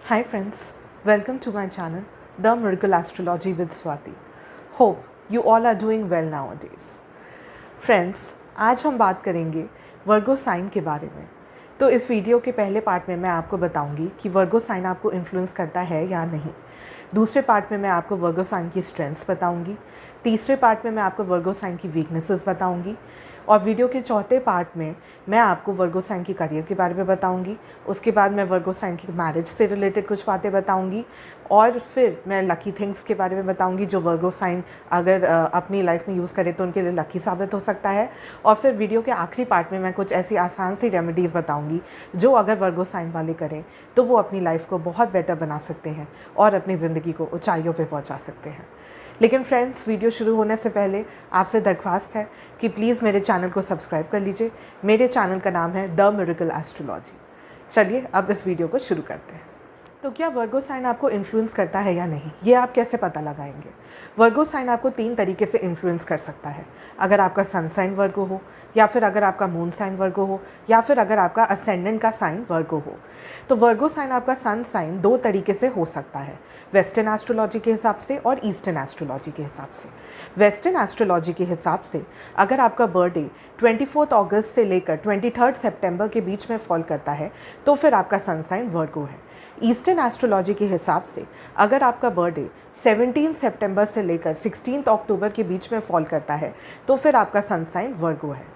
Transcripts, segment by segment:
Hi friends, welcome to my channel, The Miracle Astrology with Swati. Hope you all are doing well nowadays. Friends, आज हम बात करेंगे वर्गो sign के बारे में। तो इस वीडियो के पहले पार्ट में मैं आपको बताऊंगी कि वर्गो साइन आपको इन्फ्लुएंस करता है या नहीं। दूसरे पार्ट में मैं आपको वर्गो साइन की स्ट्रेंथ्स बताऊंगी। तीसरे पार्ट में मैं आपको वर्गो साइन की वीकनेसेस बताऊंगी। और वीडियो के चौथे पार्ट में मैं आपको वर्गो साइन की करियर के बारे में बताऊंगी। उसके बाद मैं वर्गो साइन की मैरिज से रिलेटेड कुछ बातें बताऊंगी और फिर मैं लकी थिंग्स के बारे में बताऊंगी जो वर्गो साइन अगर अपनी लाइफ में यूज़ करे तो उनके लिए लकी साबित हो सकता है। और फिर वीडियो के आखिरी पार्ट में मैं कुछ ऐसी आसान सी रेमेडीज़ बताऊंगी जो अगर वर्गो साइन वाले करें तो वो अपनी लाइफ को बहुत बेटर बना सकते हैं और अपनी ज़िंदगी को ऊंचाइयों पे पहुंचा सकते हैं। लेकिन फ्रेंड्स, वीडियो शुरू होने से पहले आपसे दरख्वास्त है कि प्लीज़ मेरे चैनल को सब्सक्राइब कर लीजिए। मेरे चैनल का नाम है द मिरेकल एस्ट्रोलॉजी। चलिए अब इस वीडियो को शुरू करते हैं। तो क्या वर्गो साइन आपको इन्फ्लुएंस करता है या नहीं, ये आप कैसे पता लगाएंगे? वर्गो साइन आपको 3 तरीके से इन्फ्लुएंस कर सकता है। अगर आपका सन साइन वर्गो हो, या फिर अगर आपका मून साइन वर्गो हो, या फिर अगर आपका असेंडेंट का साइन वर्गो हो। तो वर्गो साइन आपका सन साइन 2 तरीके से हो सकता है, वेस्टर्न एस्ट्रोलॉजी के हिसाब से और ईस्टर्न एस्ट्रोलॉजी के हिसाब से। वेस्टर्न एस्ट्रोलॉजी के हिसाब से अगर आपका बर्थडे 24 अगस्त से लेकर 23 सितंबर के बीच में फॉल करता है तो फिर आपका सन साइन वर्गो है। ईस्टर्न एस्ट्रोलॉजी के हिसाब से अगर आपका बर्थडे 17 सितंबर से लेकर 16 अक्टूबर के बीच में फॉल करता है तो फिर आपका सन साइन वर्गो है।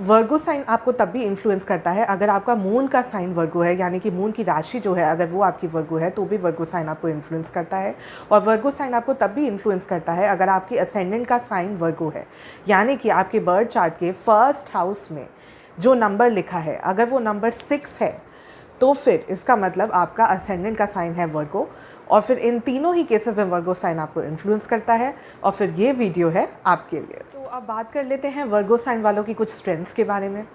वर्गो साइन आपको तब भी इन्फ्लुएंस करता है अगर आपका मून का साइन वर्गो है, यानी कि मून की राशि जो है अगर वो आपकी वर्गो है तो भी वर्गो साइन आपको इन्फ्लुएंस करता है। और वर्गो साइन आपको तब भी इन्फ्लुएंस करता है अगर आपकी असेंडेंट का साइन वर्गो है, यानी कि आपके बर्थ चार्ट के फर्स्ट हाउस में जो नंबर लिखा है अगर वो नंबर 6 है तो फिर इसका मतलब आपका असेंडेंट का साइन है वर्गो। और फिर इन तीनों ही केसेस में वर्गो साइन आपको इन्फ्लुएंस करता है। और फिर ये वीडियो है आपके लिए। तो अब बात कर लेते हैं वर्गो साइन वालों की कुछ स्ट्रेंथ्स के बारे में।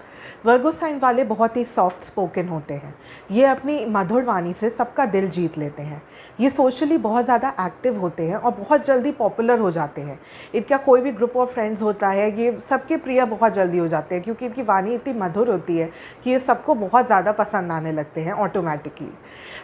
वर्गो साइन वाले बहुत ही सॉफ्ट स्पोकन होते हैं। ये अपनी मधुर वाणी से सबका दिल जीत लेते हैं। ये सोशली बहुत ज़्यादा एक्टिव होते हैं और बहुत जल्दी पॉपुलर हो जाते हैं। इनका कोई भी ग्रुप ऑफ फ्रेंड्स होता है ये सबके प्रिय बहुत जल्दी हो जाते हैं, क्योंकि इनकी वाणी इतनी मधुर होती है कि ये सबको बहुत ज़्यादा पसंद आने लगते हैं ऑटोमेटिकली।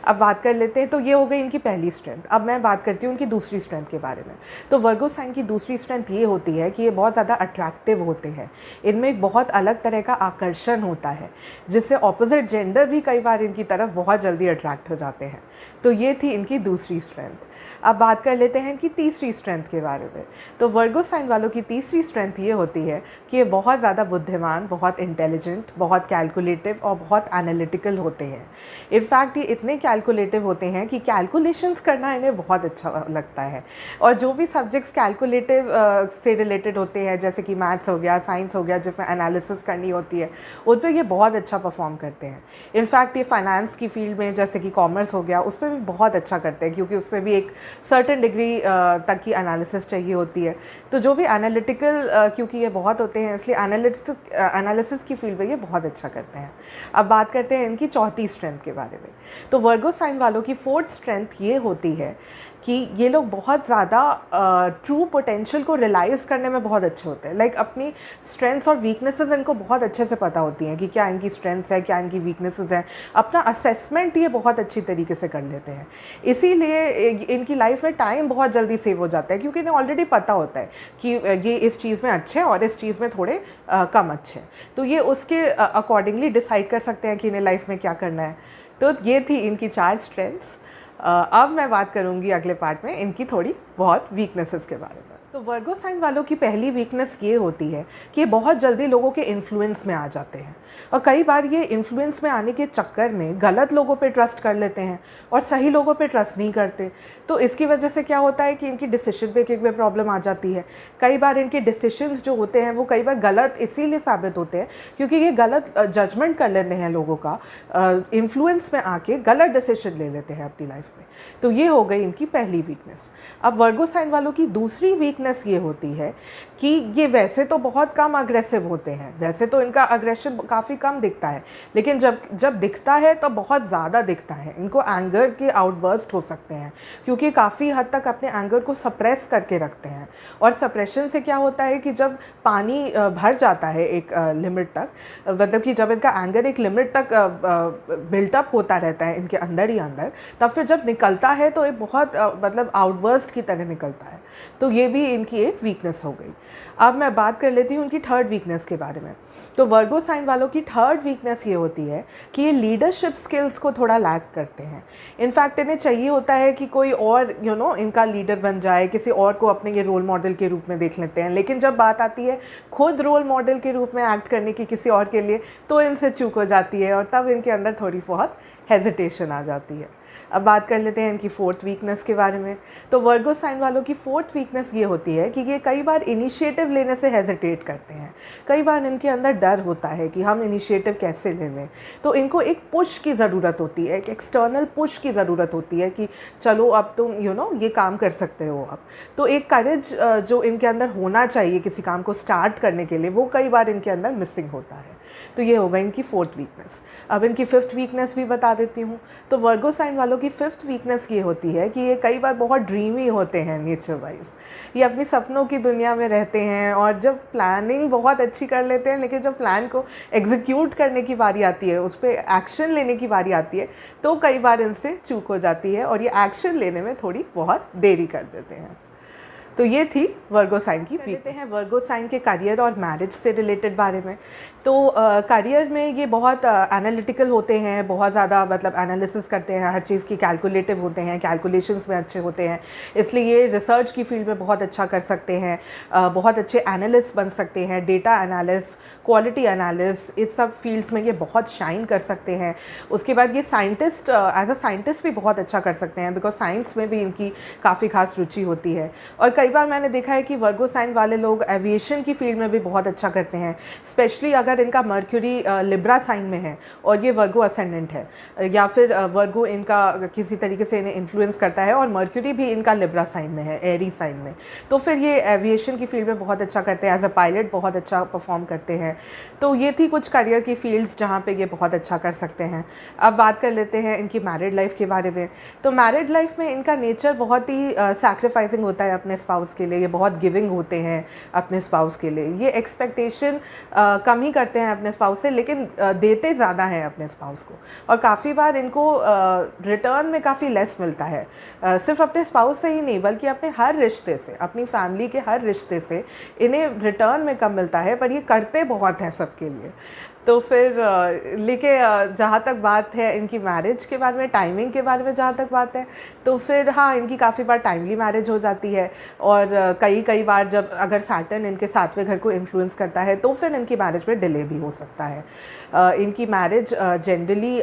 अब बात कर लेते हैं, तो ये हो गई इनकी पहली स्ट्रेंथ। अब मैं बात करती हूँ उनकी दूसरी स्ट्रेंथ के बारे में। तो वर्गो साइन की दूसरी स्ट्रेंथ ये होती है कि ये बहुत ज़्यादा अट्रैक्टिव होते हैं। इनमें एक बहुत अलग तरह का आकर्षण होता है जिससे ऑपोजिट जेंडर भी कई बार इनकी तरफ बहुत जल्दी अट्रैक्ट हो जाते हैं। तो ये थी इनकी दूसरी स्ट्रेंथ। अब बात कर लेते हैं इनकी तीसरी स्ट्रेंथ के बारे में। तो वर्गो साइन वालों की तीसरी स्ट्रेंथ ये होती है कि ये बहुत ज़्यादा बुद्धिमान, बहुत इंटेलिजेंट, बहुत कैलकुलेटिव और बहुत एनालिटिकल होते हैं। इनफैक्ट ये इतने कैलकुलेटिव होते हैं कि कैलकुलेशंस करना इन्हें बहुत अच्छा लगता है। और जो भी सब्जेक्ट्स कैलकुलेटिव से रिलेटेड होते हैं, जैसे कि मैथ्स हो गया, साइंस हो गया, जिसमें एनालिसिस करनी होती है, उन पर ये बहुत अच्छा परफॉर्म करते हैं। इनफैक्ट ये फाइनेंस की फील्ड में, जैसे कि कॉमर्स हो गया, उस पर भी बहुत अच्छा करते हैं, क्योंकि उस पर भी एक सर्टेन डिग्री तक की एनालिसिस चाहिए होती है। तो जो भी एनालिटिकल, क्योंकि ये बहुत होते हैं इसलिए एनालिसिस की फील्ड में ये बहुत अच्छा करते हैं। अब बात करते हैं इनकी चौथी स्ट्रेंथ के बारे में। तो वर्गो साइन वालों की फोर्थ स्ट्रेंथ ये होती है कि ये लोग बहुत ज़्यादा ट्रू पोटेंशियल को रियलाइज़ करने में बहुत अच्छे होते हैं। लाइक अपनी स्ट्रेंथ्स और वीकनेसेस इनको बहुत अच्छे से पता होती हैं कि क्या इनकी स्ट्रेंथ्स है, क्या इनकी वीकनेसेस हैं। अपना असेसमेंट ये बहुत अच्छी तरीके से कर लेते हैं। इसीलिए इनकी लाइफ में टाइम बहुत जल्दी सेव हो जाता है, क्योंकि इन्हें ऑलरेडी पता होता है कि ये इस चीज़ में अच्छे हैं और इस चीज़ में थोड़े कम अच्छे हैं। तो ये उसके अकॉर्डिंगली डिसाइड कर सकते हैं कि इन्हें लाइफ में क्या करना है। तो ये थी इनकी 4 स्ट्रेंथ्स। अब मैं बात करूंगी अगले पार्ट में इनकी थोड़ी बहुत वीकनेसेस के बारे में। तो वर्गो साइन वालों की पहली वीकनेस ये होती है कि ये बहुत जल्दी लोगों के इन्फ्लुएंस में आ जाते हैं। और कई बार ये इन्फ्लुएंस में आने के चक्कर में गलत लोगों पे ट्रस्ट कर लेते हैं और सही लोगों पे ट्रस्ट नहीं करते। तो इसकी वजह से क्या होता है कि इनकी डिसीजन मेकिंग में प्रॉब्लम आ जाती है। कई बार इनके डिसीजंस जो होते हैं वो कई बार गलत इसीलिए साबित होते हैं क्योंकि ये गलत जजमेंट कर लेते हैं लोगों का, इन्फ्लुएंस में आके गलत डिसीजन ले लेते हैं अपनी लाइफ में। तो ये हो गई इनकी पहली वीकनेस। अब वर्गो साइन वालों की दूसरी वीकनेस वीकनेस ये होती है कि ये वैसे तो बहुत कम अग्रेसिव होते हैं, वैसे तो इनका अग्रेशन काफ़ी कम दिखता है, लेकिन जब दिखता है तो बहुत ज़्यादा दिखता है। इनको एंगर के आउटबर्स्ट हो सकते हैं क्योंकि काफ़ी हद तक अपने एंगर को सप्रेस करके रखते हैं। और सप्रेशन से क्या होता है कि जब पानी भर जाता है एक लिमिट तक, मतलब कि जब इनका एंगर एक लिमिट तक बिल्टअप होता रहता है इनके अंदर ही अंदर, तब फिर जब निकलता है तो ये बहुत मतलब आउटबर्स्ट की तरह निकलता है। तो ये भी इनकी एक वीकनेस हो गई। अब मैं बात कर लेती हूँ उनकी थर्ड वीकनेस के बारे में। तो वर्गो साइन वालों की थर्ड वीकनेस ये होती है कि ये लीडरशिप स्किल्स को थोड़ा लैक करते हैं। इनफैक्ट इन्हें चाहिए होता है कि कोई और इनका लीडर बन जाए, किसी और को अपने ये रोल मॉडल के रूप में देख लेते हैं, लेकिन जब बात आती है खुद रोल मॉडल के रूप में एक्ट करने की किसी और के लिए, तो इनसे चूक हो जाती है और तब इनके अंदर थोड़ी बहुत हेजिटेशन आ जाती है। अब बात कर लेते हैं इनकी फोर्थ वीकनेस के बारे में। तो वर्गो साइन वालों की फोर्थ वीकनेस ये होती है कि ये कई बार इनिशिएटिव लेने से हेजिटेट करते हैं। कई बार इनके अंदर डर होता है कि हम इनिशिएटिव कैसे ले लें, तो इनको एक पुश की ज़रूरत होती है, एक एक्सटर्नल पुश की ज़रूरत होती है कि चलो अब तुम ये काम कर सकते हो। अब तो एक करेज जो इनके अंदर होना चाहिए किसी काम को स्टार्ट करने के लिए, वो कई बार इनके अंदर मिसिंग होता है। तो ये होगा इनकी फोर्थ वीकनेस। अब इनकी फिफ्थ वीकनेस भी बता देती हूँ। तो वर्गो साइन वालों की फिफ्थ वीकनेस ये होती है कि ये कई बार बहुत ड्रीमी होते हैं नेचर वाइज। ये अपनी सपनों की दुनिया में रहते हैं और जब प्लानिंग बहुत अच्छी कर लेते हैं, लेकिन जब प्लान को एग्जीक्यूट करने की बारी आती है, उस पर एक्शन लेने की बारी आती है, तो कई बार इनसे चूक हो जाती है और ये एक्शन लेने में थोड़ी बहुत देरी कर देते हैं। तो ये थी वर्गो साइन की। लेते हैं वर्गो साइन के करियर और मैरिज से रिलेटेड बारे में। तो करियर में ये बहुत एनालिटिकल होते हैं, बहुत ज़्यादा मतलब एनालिसिस करते हैं, हर चीज़ की कैलकुलेटिव होते हैं, कैलकुलेशंस में अच्छे होते हैं, इसलिए ये रिसर्च की फील्ड में बहुत अच्छा कर सकते हैं, बहुत अच्छे एनालिस्ट बन सकते हैं, डेटा एनालिस्ट, क्वालिटी एनालिस्ट, इस सब फील्ड्स में ये बहुत शाइन कर सकते हैं। उसके बाद ये साइंटिस्ट, एज अ साइंटिस्ट भी बहुत अच्छा कर सकते हैं, बिकॉज साइंस में भी इनकी काफ़ी खास रुचि होती है। और कई बार मैंने देखा है कि वर्गो साइन वाले लोग एविएशन की फील्ड में भी बहुत अच्छा करते हैं, स्पेशली अगर इनका मर्क्यूरी लिब्रा साइन में है और ये वर्गो असेंडेंट है, या फिर वर्गो इनका किसी तरीके से इन्हें इन्फ्लुएंस करता है और मर्क्यूरी भी इनका लिब्रा साइन में है, एरी साइन में, तो फिर ये एविएशन की फील्ड में बहुत अच्छा करते हैं, एज अ पायलट बहुत अच्छा परफॉर्म करते हैं। तो ये थी कुछ करियर की फील्ड्स जहाँ पे ये बहुत अच्छा कर सकते हैं। अब बात कर लेते हैं इनकी मैरिड लाइफ के बारे में। तो मैरिड लाइफ में इनका नेचर बहुत ही सैक्रिफाइसिंग होता है अपने स्पाउस के लिए, ये बहुत गिविंग होते हैं अपने स्पाउस के लिए, ये एक्सपेक्टेशन कम ही करते हैं अपने स्पाउस से, लेकिन देते ज़्यादा हैं अपने स्पाउस को, और काफ़ी बार इनको रिटर्न में काफ़ी लेस मिलता है। सिर्फ अपने स्पाउस से ही नहीं, बल्कि अपने हर रिश्ते से, अपनी फैमिली के हर रिश्ते से इन्हें रिटर्न में कम मिलता है, पर ये करते बहुत हैं सबके लिए। तो फिर लेकिन जहाँ तक बात है इनकी मैरिज के बारे में, टाइमिंग के बारे में जहाँ तक बात है, तो फिर हाँ, इनकी काफ़ी बार टाइमली मैरिज हो जाती है, और कई बार जब अगर सैटर्न इनके 7वें घर को इन्फ्लुएंस करता है तो फिर इनकी मैरिज में डिले भी हो सकता है। इनकी मैरिज जनरली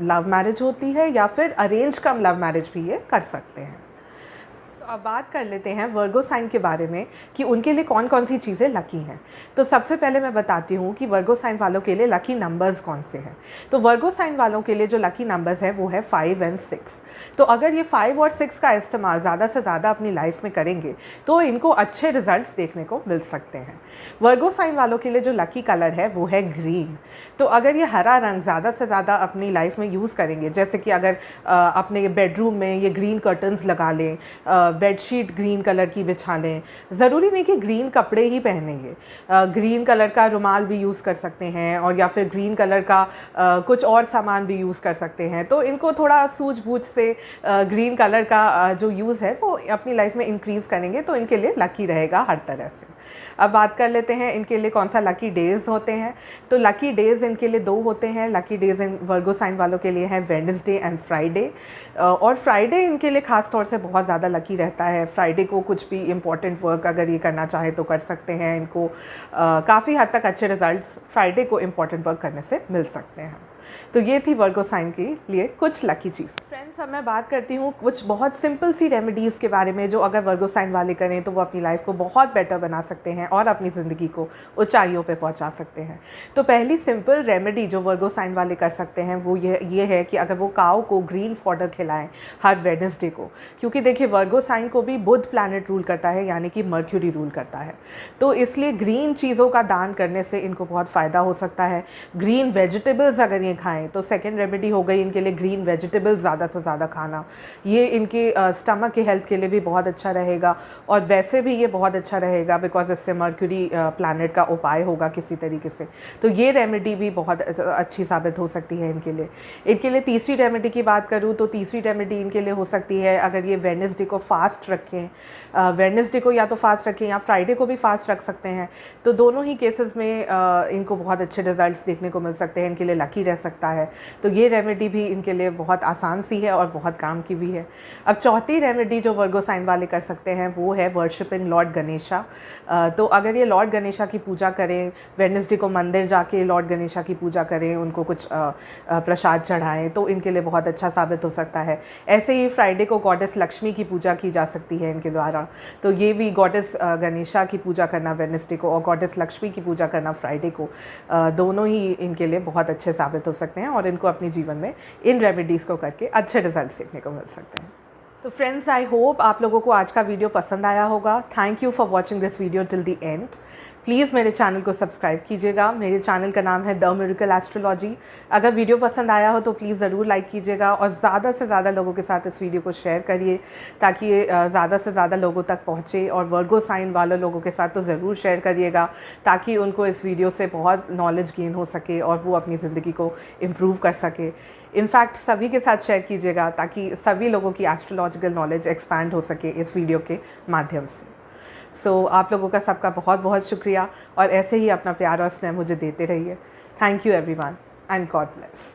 लव मैरिज होती है, या फिर अरेंज कम लव मैरिज भी ये कर सकते हैं। अब बात कर लेते हैं वर्गो साइन के बारे में कि उनके लिए कौन कौन सी चीज़ें लकी हैं। तो सबसे पहले मैं बताती हूँ कि वर्गो साइन वालों के लिए लकी नंबर्स कौन से हैं। तो वर्गो साइन वालों के लिए जो लकी नंबर्स हैं वो है 5 और 6। तो अगर ये 5 और 6 का इस्तेमाल ज़्यादा से ज़्यादा अपनी लाइफ में करेंगे तो इनको अच्छे रिजल्ट्स देखने को मिल सकते हैं। वर्गो साइन वालों के लिए जो लकी कलर है वो है ग्रीन। तो अगर ये हरा रंग ज़्यादा से ज़्यादा अपनी लाइफ में यूज़ करेंगे, जैसे कि अगर अपने बेडरूम में ये ग्रीन कर्टन्स लगा लें, बेडशीट ग्रीन कलर की बिछा लें, ज़रूरी नहीं कि ग्रीन कपड़े ही पहनेंगे, ग्रीन कलर का रुमाल भी यूज़ कर सकते हैं, और या फिर ग्रीन कलर का कुछ और सामान भी यूज़ कर सकते हैं। तो इनको थोड़ा सूझबूझ से ग्रीन कलर का जो यूज़ है वो अपनी लाइफ में इंक्रीज़ करेंगे तो इनके लिए लकी रहेगा हर तरह से। अब बात कर लेते हैं इनके लिए कौन सा लकी डेज़ होते हैं। तो लकी डेज़ इनके लिए 2 होते हैं। Lucky days in Virgo sign वालों के लिए हैं वेडनेसडे एंड फ्राइडे, और फ्राइडे इनके लिए ख़ास तौर से बहुत ज़्यादा लकी रहता है। फ्राइडे को कुछ भी इम्पॉर्टेंट वर्क अगर ये करना चाहे तो कर सकते हैं। इनको काफ़ी हद तक अच्छे रिजल्ट्स फ्राइडे को इम्पॉर्टेंट वर्क करने से मिल सकते हैं। तो ये थी वर्गो साइन के लिए कुछ लकी चीज़। फ्रेंड्स, अब मैं बात करती हूँ कुछ बहुत सिंपल सी रेमेडीज़ के बारे में जो अगर वर्गो साइन वाले करें तो वो अपनी लाइफ को बहुत बेटर बना सकते हैं और अपनी ज़िंदगी को ऊंचाइयों पे पहुंचा सकते हैं। तो पहली सिंपल रेमेडी जो वर्गो साइन वाले कर सकते हैं वो ये है कि अगर वो काऊ को ग्रीन फॉडर खिलाएं हर वेडनेसडे को, क्योंकि देखिए वर्गो साइन को भी बुध प्लैनेट रूल करता है, यानी कि मर्क्यूरी रूल करता है। तो इसलिए ग्रीन चीज़ों का दान करने से इनको बहुत फ़ायदा हो सकता है। ग्रीन वेजिटेबल्स अगर ये खाएँ तो सेकेंड रेमेडी हो गई इनके लिए ग्रीन वेजिटेबल्स ज़्यादा से ज़्यादा खाना। ये इनके स्टमक के हेल्थ के लिए भी बहुत अच्छा रहेगा और वैसे भी ये बहुत अच्छा रहेगा बिकॉज इससे मर्क्यूरी प्लैनेट का उपाय होगा किसी तरीके से। तो ये रेमेडी भी बहुत अच्छी साबित हो सकती है इनके लिए। तीसरी रेमेडी की बात करूँ तो तीसरी रेमेडी इनके लिए हो सकती है अगर ये वेडनेसडे को फास्ट रखें। वेडनेसडे को या तो फास्ट रखें या फ्राइडे को भी फास्ट रख सकते हैं। तो दोनों ही केसेस में इनको बहुत अच्छे रिजल्ट्स देखने को मिल सकते हैं, इनके लिए लकी रह सकता है। तो ये रेमेडी भी इनके लिए बहुत आसान सी है और बहुत काम की भी है। अब चौथी रेमेडी जो वर्गो साइन वाले कर सकते हैं वो है वर्शिपिंग लॉर्ड गणेशा। तो अगर ये लॉर्ड गणेशा की पूजा करें, वेडनेसडे को मंदिर जाके लॉर्ड गणेशा की पूजा करें, उनको कुछ प्रसाद चढ़ाएं तो इनके लिए बहुत अच्छा साबित हो सकता है। ऐसे ही फ्राइडे को गॉडेस लक्ष्मी की पूजा की जा सकती है इनके द्वारा। तो ये भी गॉडेस गणेशा की पूजा करना वेडनेसडे को और गॉडेस लक्ष्मी की पूजा करना फ्राइडे को, दोनों ही इनके लिए बहुत अच्छे साबित हो सकते हैं और इनको अपने जीवन में इन रेमेडीज़ को करके अच्छे रिजल्ट देखने को मिल सकते हैं। तो फ्रेंड्स, आई होप आप लोगों को आज का वीडियो पसंद आया होगा। Thank you for watching this video till the end. Please मेरे चैनल को सब्सक्राइब कीजिएगा। मेरे चैनल का नाम है द मिरेकल एस्ट्रोलॉजी। अगर वीडियो पसंद आया हो तो प्लीज़ ज़रूर लाइक कीजिएगा और ज़्यादा से ज़्यादा लोगों के साथ इस वीडियो को शेयर करिए ताकि ये ज़्यादा से ज़्यादा लोगों तक पहुँचे। और वर्गो साइन वाले लोगों के साथ तो ज़रूर शेयर करिएगा ताकि उनको इस वीडियो से बहुत नॉलेज गेन हो सके और वो अपनी ज़िंदगी को इम्प्रूव कर सके। इनफैक्ट सभी के साथ शेयर कीजिएगा ताकि सभी लोगों की एस्ट्रोलॉजिकल नॉलेज एक्सपैंड हो सके इस वीडियो के माध्यम से। आप लोगों का सबका बहुत बहुत शुक्रिया और ऐसे ही अपना प्यार और स्नेह मुझे देते रहिए। Thank you everyone and God bless.